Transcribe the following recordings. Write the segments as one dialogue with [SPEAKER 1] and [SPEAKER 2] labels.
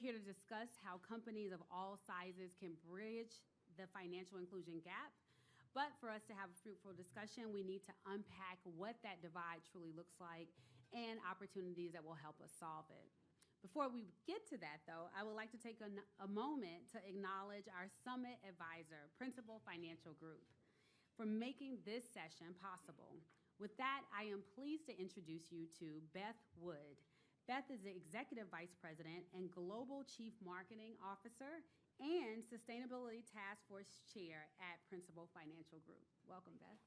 [SPEAKER 1] here to discuss how companies of all sizes can bridge the financial inclusion gap. But for us to have a fruitful discussion, we need to unpack what that divide truly looks like and opportunities that will help us solve it. Before we get to that, though, I would like to take a moment to acknowledge our summit advisor, Principal Financial Group, for making this session possible. With that, I am pleased to introduce you to Beth Wood. Beth is the Executive Vice President and Global Chief Marketing Officer and Sustainability Task Force Chair at Principal Financial Group. Welcome, Beth.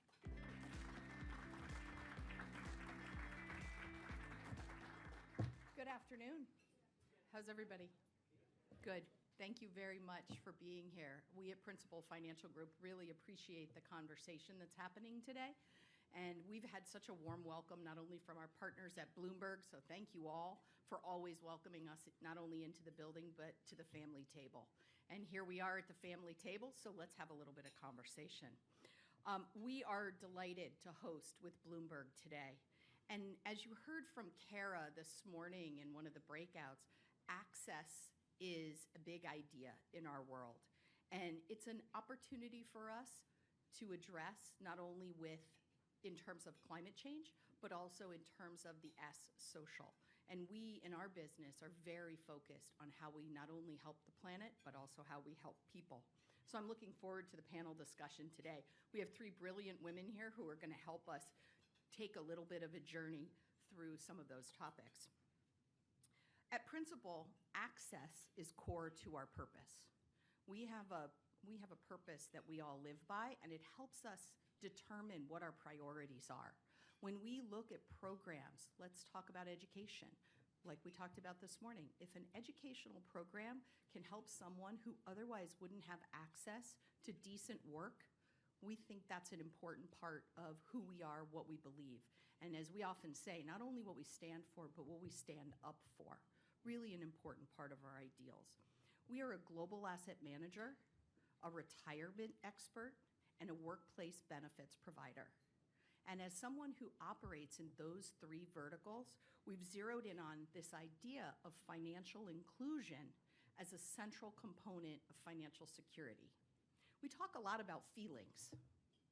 [SPEAKER 2] Good afternoon. How's everybody? Good. Thank you very much for being here. We at Principal Financial Group really appreciate the conversation that's happening today. And we've had such a warm welcome, not only from our partners at Bloomberg, so thank you all for always welcoming us not only into the building, but to the family table. And here we are at the family table, so let's have a little bit of conversation. We are delighted to host with Bloomberg today. And as you heard from Kara this morning in one of the breakouts, access is a big idea in our world. And it's an opportunity for us to address not only in terms of climate change, but also in terms of the S, social. And we in our business are very focused on how we not only help the planet, but also how we help people. So I'm looking forward to the panel discussion today. We have three brilliant women here who are going to help us take a little bit of a journey through some of those topics. At Principal, access is core to our purpose. We have a purpose that we all live by, and it helps us determine what our priorities are. When we look at programs, let's talk about education. Like we talked about this morning, if an educational program can help someone who otherwise wouldn't have access to decent work, we think that's an important part of who we are, what we believe. And as we often say, not only what we stand for, but what we stand up for. Really an important part of our ideals. We are a global asset manager, a retirement expert, and a workplace benefits provider. And as someone who operates in those three verticals, we've zeroed in on this idea of financial inclusion as a central component of financial security. We talk a lot about feelings.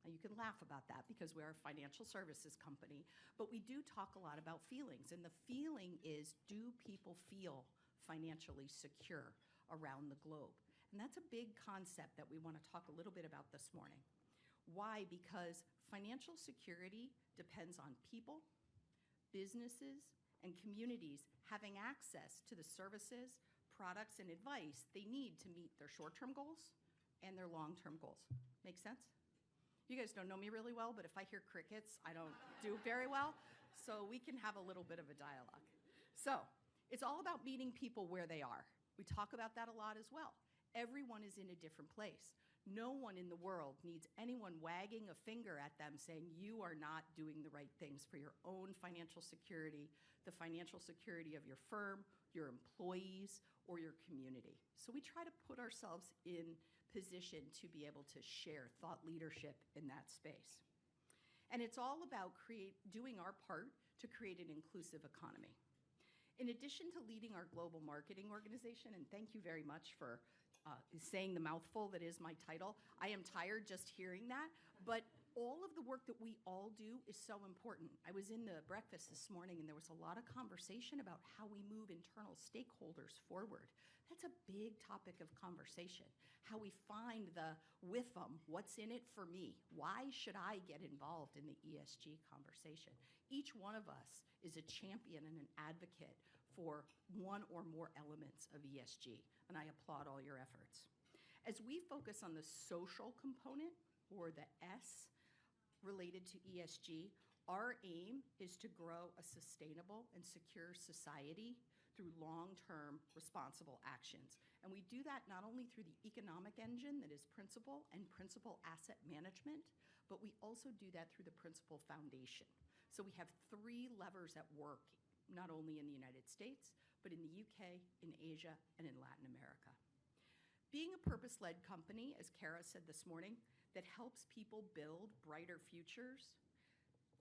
[SPEAKER 2] Now, you can laugh about that because we are a financial services company, but we do talk a lot about feelings. And the feeling is, do people feel financially secure around the globe? And that's a big concept that we want to talk a little bit about this morning. Why? Because financial security depends on people, businesses, and communities having access to the services, products, and advice they need to meet their short-term goals and their long-term goals. Make sense? You guys don't know me really well, but if I hear crickets, I don't do very well. So we can have a little bit of a dialogue. So it's all about meeting people where they are. We talk about that a lot as well. Everyone is in a different place. No one in the world needs anyone wagging a finger at them saying you are not doing the right things for your own financial security, the financial security of your firm, your employees, or your community. So we try to put ourselves in position to be able to share thought leadership in that space. And it's all about doing our part to create an inclusive economy. In addition to leading our global marketing organization, and thank you very much for saying the mouthful that is my title. I am tired just hearing that, but all of the work that we all do is so important. I was in the breakfast this morning and there was a lot of conversation about how we move internal stakeholders forward. That's a big topic of conversation. How we find the with them, what's in it for me? Why should I get involved in the ESG conversation? Each one of us is a champion and an advocate for one or more elements of ESG, and I applaud all your efforts. As we focus on the social component, or the S, related to ESG, our aim is to grow a sustainable and secure society through long-term responsible actions. And we do that not only through the economic engine that is Principal and Principal Asset Management, but we also do that through the Principal Foundation. So we have three levers at work, not only in the United States, but in the UK, in Asia, and in Latin America. Being a purpose-led company, as Kara said this morning, that helps people build brighter futures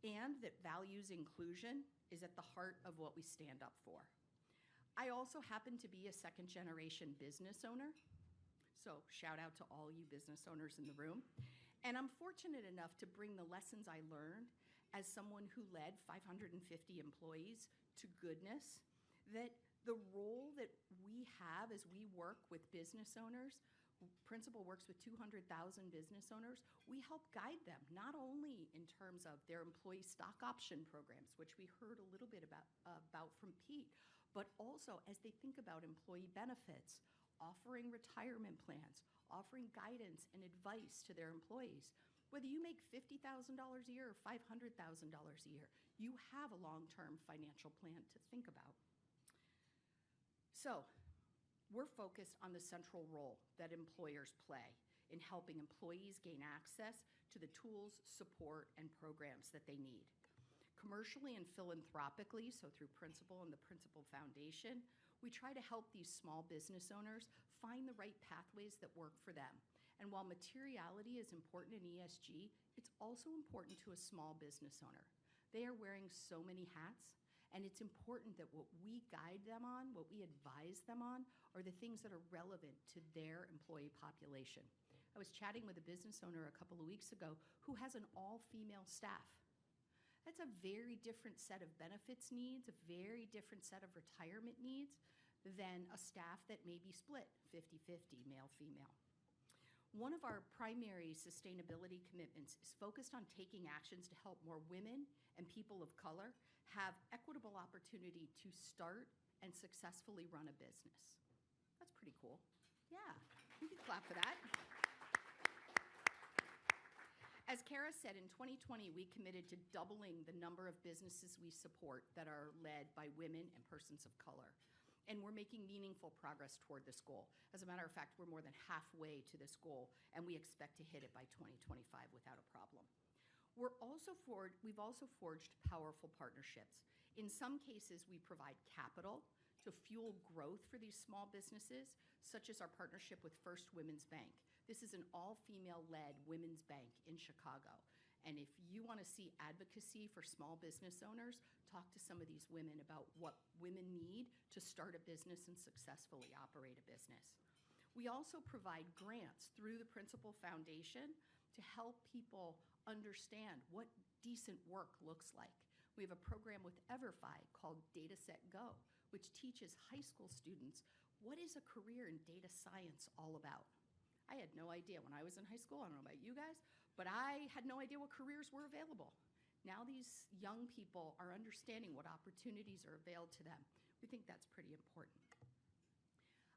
[SPEAKER 2] and that values inclusion is at the heart of what we stand up for. I also happen to be a second-generation business owner, so shout out to all you business owners in the room. And I'm fortunate enough to bring the lessons I learned as someone who led 550 employees to goodness, that the role that we have as we work with business owners, Principal works with 200,000 business owners. We help guide them, not only in terms of their employee stock option programs, which we heard a little bit about from Pete, but also as they think about employee benefits, offering retirement plans, offering guidance and advice to their employees. Whether you make $50,000 a year or $500,000 a year, you have a long-term financial plan to think about. So, we're focused on the central role that employers play in helping employees gain access to the tools, support, and programs that they need. Commercially and philanthropically, so through Principal and the Principal Foundation, we try to help these small business owners find the right pathways that work for them. And while materiality is important in ESG, it's also important to a small business owner. They are wearing so many hats, and it's important that what we guide them on, what we advise them on, are the things that are relevant to their employee population. I was chatting with a business owner a couple of weeks ago who has an all-female staff. That's a very different set of benefits needs, a very different set of retirement needs than a staff that may be split 50-50, male-female. One of our primary sustainability commitments is focused on taking actions to help more women and people of color have equitable opportunity to start and successfully run a business. That's pretty cool. Yeah, you can clap for that. As Kara said, in 2020, we committed to doubling the number of businesses we support that are led by women and persons of color. And we're making meaningful progress toward this goal. As a matter of fact, we're more than halfway to this goal, and we expect to hit it by 2025 without a problem. We've also forged powerful partnerships. In some cases, we provide capital to fuel growth for these small businesses, such as our partnership with First Women's Bank. This is an all-female-led women's bank in Chicago. And if you want to see advocacy for small business owners, talk to some of these women about what women need to start a business and successfully operate a business. We also provide grants through the Principal Foundation to help people understand what decent work looks like. We have a program with EverFi called Data Set Go, which teaches high school students what is a career in data science all about. I had no idea when I was in high school, I don't know about you guys, but I had no idea what careers were available. Now these young people are understanding what opportunities are available to them. We think that's pretty important.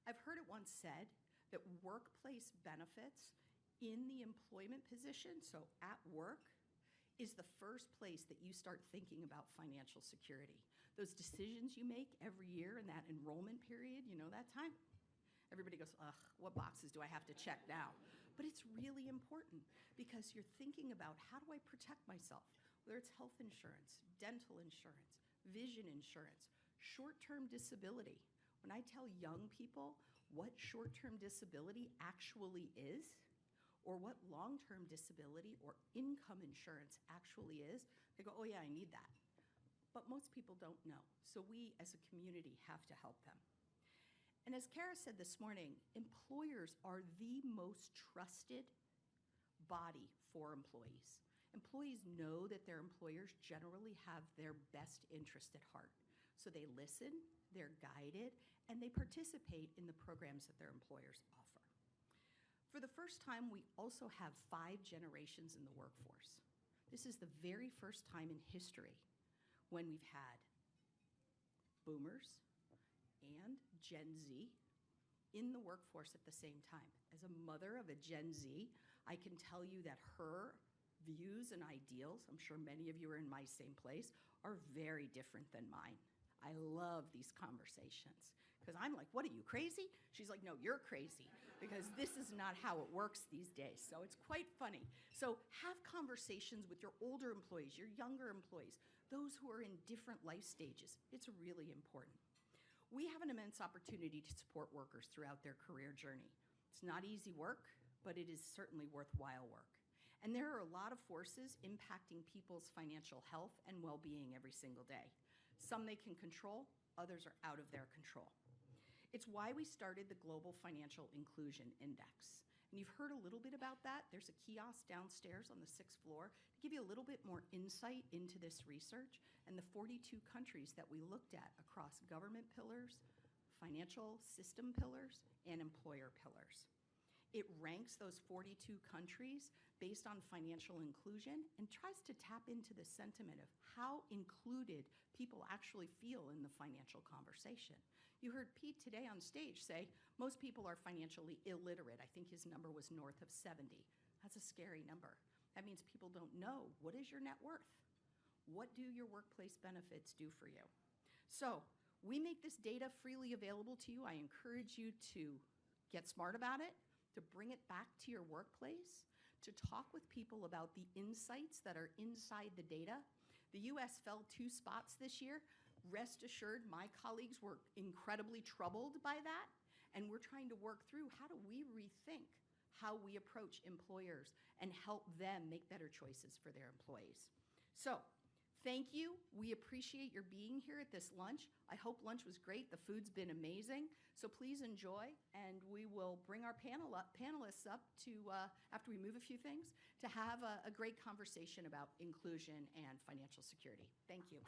[SPEAKER 2] I've heard it once said that workplace benefits in the employment position, so at work, is the first place that you start thinking about financial security. Those decisions you make every year in that enrollment period, you know that time? Everybody goes, ugh, what boxes do I have to check now? But it's really important because you're thinking about how do I protect myself, whether it's health insurance, dental insurance, vision insurance, short-term disability. When I tell young people what short-term disability actually is, or what long-term disability or income insurance actually is, they go, oh yeah, I need that. But most people don't know. So we as a community have to help them. And as Kara said this morning, employers are the most trusted body for employees. Employees know that their employers generally have their best interest at heart. So they listen, they're guided, and they participate in the programs that their employers offer. For the first time, we also have 5 generations in the workforce. This is the very first time in history when we've had boomers and Gen Z in the workforce at the same time. As a mother of a Gen Z, I can tell you that her views and ideals, I'm sure many of you are in my same place, are very different than mine. I love these conversations because I'm like, what are you, crazy? She's like, no, you're crazy because this is not how it works these days. So it's quite funny. So have conversations with your older employees, your younger employees, those who are in different life stages. It's really important. We have an immense opportunity to support workers throughout their career journey. It's not easy work, but it is certainly worthwhile work. And there are a lot of forces impacting people's financial health and well-being every single day. Some they can control, others are out of their control. It's why we started the Global Financial Inclusion Index. And you've heard a little bit about that. There's a kiosk downstairs on the 6th floor to give you a little bit more insight into this research and the 42 countries that we looked at across government pillars, financial system pillars, and employer pillars. It ranks those 42 countries based on financial inclusion and tries to tap into the sentiment of how included people actually feel in the financial conversation. You heard Pete today on stage say most people are financially illiterate. I think his number was north of 70. That's a scary number. That means people don't know, what is your net worth? What do your workplace benefits do for you? So we make this data freely available to you. I encourage you to get smart about it, to bring it back to your workplace, to talk with people about the insights that are inside the data. The US fell 2 spots this year. Rest assured, my colleagues were incredibly troubled by that, and we're trying to work through how do we rethink how we approach employers and help them make better choices for their employees. So, thank you. We appreciate your being here at this lunch. I hope lunch was great. The food's been amazing. So please enjoy, and we will bring our panelists up to, after we move a few things, to have a great conversation about inclusion and financial security. Thank you.